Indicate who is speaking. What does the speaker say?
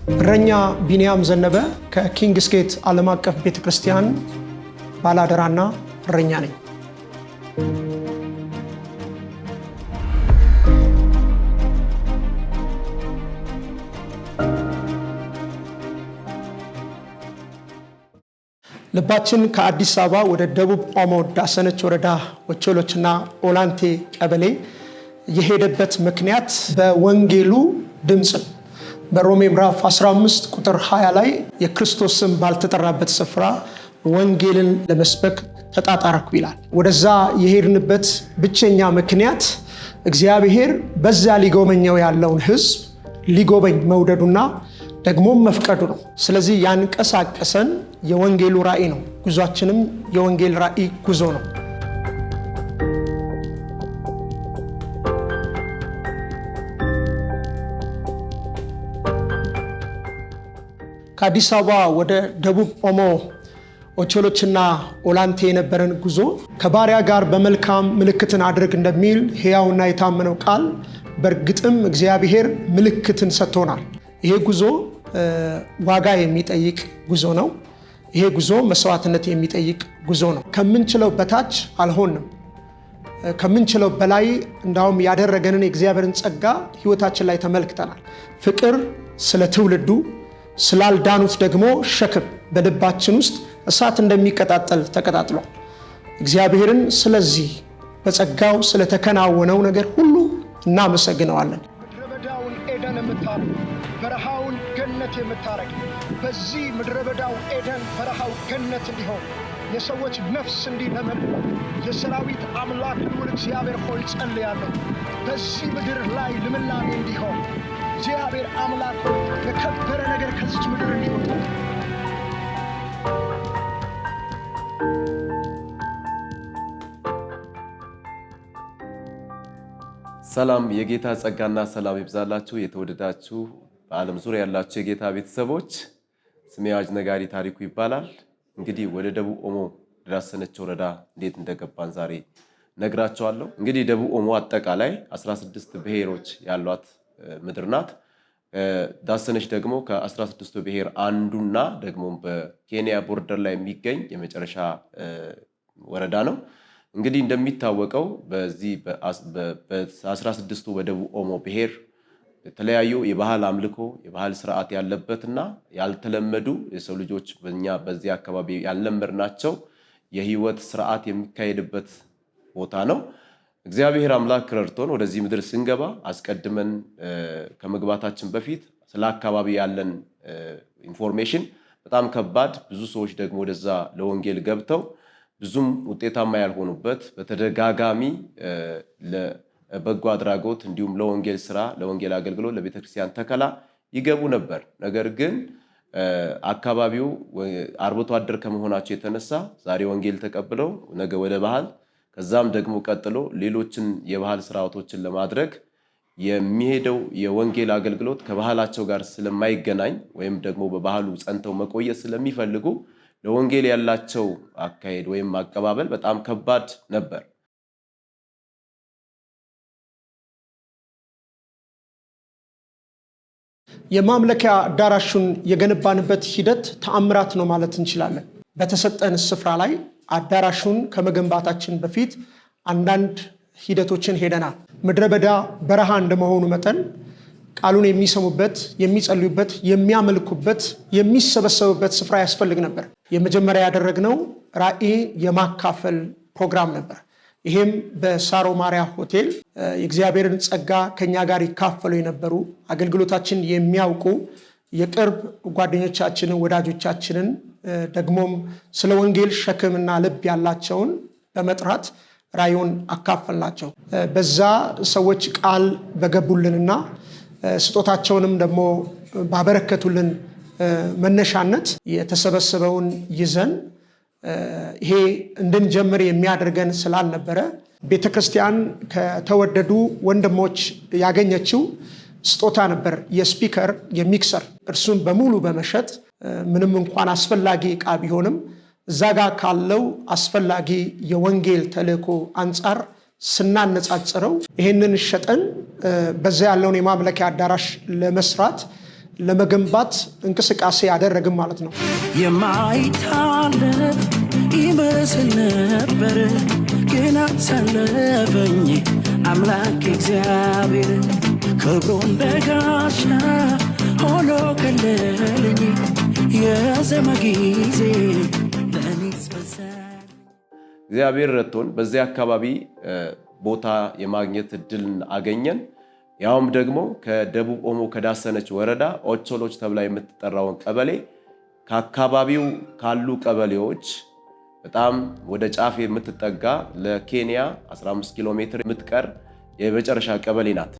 Speaker 1: እረኛ ቢኒያም ዘነበ ከኪንግስ ጌት ዓለም አቀፍ ቤተክርስቲያን ባላደራና እረኛ ነኝ። ልባችን ከአዲስ አበባ ወደ ደቡብ ኦሞ ዳሰነች ወረዳ ወቾሎችና ኦላንቴ ቀበሌ የሄደበት ምክንያት በወንጌሉ ድምጽ በሮሜ ምዕራፍ 15 ቁጥር 20 ላይ የክርስቶስ ስም ባልተጠራበት ስፍራ ወንጌልን ለመስበክ ተጣጣርኩ ይላል። ወደዛ የሄድንበት ብቸኛ ምክንያት እግዚአብሔር በዛ ሊጎበኘው ያለውን ሕዝብ ሊጎበኝ መውደዱና ደግሞ መፍቀዱ ነው። ስለዚህ ያንቀሳቀሰን የወንጌሉ ራእይ ነው። ጉዟችንም የወንጌል ራእይ ጉዞ ነው። ከአዲስ አበባ ወደ ደቡብ ኦሞ ኦቾሎችና ኦላንቴ የነበረን ጉዞ ከባሪያ ጋር በመልካም ምልክትን አድርግ እንደሚል ሕያውና የታመነው ቃል በእርግጥም እግዚአብሔር ምልክትን ሰጥቶናል። ይሄ ጉዞ ዋጋ የሚጠይቅ ጉዞ ነው። ይሄ ጉዞ መስዋዕትነት የሚጠይቅ ጉዞ ነው። ከምንችለው በታች አልሆንም። ከምንችለው በላይ እንዳውም ያደረገንን የእግዚአብሔርን ጸጋ ሕይወታችን ላይ ተመልክተናል። ፍቅር ስለ ትውልዱ ስላልዳኑት ደግሞ ሸክም በልባችን ውስጥ እሳት እንደሚቀጣጠል ተቀጣጥሏል። እግዚአብሔርን ስለዚህ በጸጋው ስለተከናወነው ነገር ሁሉ እናመሰግነዋለን።
Speaker 2: ምድረበዳውን ኤደን የምታረግ በረሃውን ገነት የምታረግ በዚህ ምድረበዳው ኤደን በረሃው ገነት እንዲሆን የሰዎች ነፍስ እንዲለመልም የሰራዊት አምላክ ልዑል እግዚአብሔር ሆይ ጸልያለሁ። በዚህ ምድር ላይ ልምላሜ እንዲሆን እግዚአብሔር አምላክ ሆይ የከበረ ነገር ከዚች ምድር እንዲወጣ
Speaker 3: ሰላም የጌታ ጸጋና ሰላም ይብዛላችሁ። የተወደዳችሁ በዓለም ዙሪያ ያላችሁ የጌታ ቤተሰቦች፣ ስሜ አዋጅ ነጋሪ ታሪኩ ይባላል። እንግዲህ ወደ ደቡብ ኦሞ ዳሰነች ወረዳ እንዴት እንደገባን ዛሬ ነግራችኋለሁ። እንግዲህ ደቡብ ኦሞ አጠቃላይ 16 ብሔሮች ያሏት ምድር ናት። ዳሰነች ደግሞ ከ16ቱ ብሔር አንዱና ደግሞ በኬንያ ቦርደር ላይ የሚገኝ የመጨረሻ ወረዳ ነው። እንግዲህ እንደሚታወቀው በዚህ በ16ቱ በደቡብ ኦሞ ብሔር የተለያዩ የባህል አምልኮ የባህል ስርዓት ያለበትና ያልተለመዱ የሰው ልጆች በዚህ አካባቢ ያልለመድናቸው የህይወት ስርዓት የሚካሄድበት ቦታ ነው። እግዚአብሔር አምላክ ረድቶን ወደዚህ ምድር ስንገባ አስቀድመን ከመግባታችን በፊት ስለ አካባቢ ያለን ኢንፎርሜሽን በጣም ከባድ፣ ብዙ ሰዎች ደግሞ ወደዛ ለወንጌል ገብተው ብዙም ውጤታማ ያልሆኑበት በተደጋጋሚ ለበጎ አድራጎት እንዲሁም ለወንጌል ስራ ለወንጌል አገልግሎት ለቤተክርስቲያን ተከላ ይገቡ ነበር። ነገር ግን አካባቢው አርብቶ አደር ከመሆናቸው የተነሳ ዛሬ ወንጌል ተቀብለው ነገ ወደ ባህል ከዛም ደግሞ ቀጥሎ ሌሎችን የባህል ስርዓቶችን ለማድረግ የሚሄደው የወንጌል አገልግሎት ከባህላቸው ጋር ስለማይገናኝ ወይም ደግሞ በባህሉ ጸንተው መቆየት ስለሚፈልጉ ለወንጌል ያላቸው አካሄድ ወይም አቀባበል በጣም ከባድ ነበር።
Speaker 1: የማምለኪያ አዳራሹን የገነባንበት ሂደት ተአምራት ነው ማለት እንችላለን። በተሰጠን ስፍራ ላይ አዳራሹን ከመገንባታችን በፊት አንዳንድ ሂደቶችን ሄደናል። ምድረ በዳ በረሃ እንደመሆኑ መጠን ቃሉን የሚሰሙበት፣ የሚጸልዩበት፣ የሚያመልኩበት፣ የሚሰበሰቡበት ስፍራ ያስፈልግ ነበር። የመጀመሪያ ያደረግነው ራእይ የማካፈል ፕሮግራም ነበር። ይሄም በሳሮ ማሪያ ሆቴል የእግዚአብሔርን ጸጋ ከኛ ጋር ይካፈሉ የነበሩ አገልግሎታችን የሚያውቁ የቅርብ ጓደኞቻችንን ወዳጆቻችንን ደግሞም ስለ ወንጌል ሸክምና ልብ ያላቸውን በመጥራት ራእዩን አካፈልናቸው። በዛ ሰዎች ቃል በገቡልንና ስጦታቸውንም ደግሞ ባበረከቱልን መነሻነት የተሰበሰበውን ይዘን ይሄ እንድንጀምር የሚያደርገን ስላልነበረ ቤተክርስቲያን ከተወደዱ ወንድሞች ያገኘችው ስጦታ ነበር። የስፒከር የሚክሰር እርሱን በሙሉ በመሸጥ ምንም እንኳን አስፈላጊ ዕቃ ቢሆንም እዛ ጋር ካለው አስፈላጊ የወንጌል ተልእኮ አንጻር ስናነጻጽረው ይሄንን ሸጠን በዛ ያለውን የማምለኪያ አዳራሽ ለመስራት ለመገንባት እንቅስቃሴ ያደረግን ማለት ነው።
Speaker 4: የማይታለፍ ይመስል ነበር ግን አሳለፈኝ አምላክ እግዚአብሔር ክብሩ እንደ ጋሻ ሆኖ ከለለኝ የዘመ ጊዜ ለኔስ በዛል።
Speaker 3: እግዚአብሔር ረድቶን በዚህ አካባቢ ቦታ የማግኘት እድልን አገኘን። ያውም ደግሞ ከደቡብ ኦሞ ከዳሰነች ወረዳ ኦቾሎች ተብላ የምትጠራውን ቀበሌ ከአካባቢው ካሉ ቀበሌዎች በጣም ወደ ጫፍ የምትጠጋ ለኬንያ 15 ኪሎ ሜትር የምትቀር የመጨረሻ ቀበሌ ናት።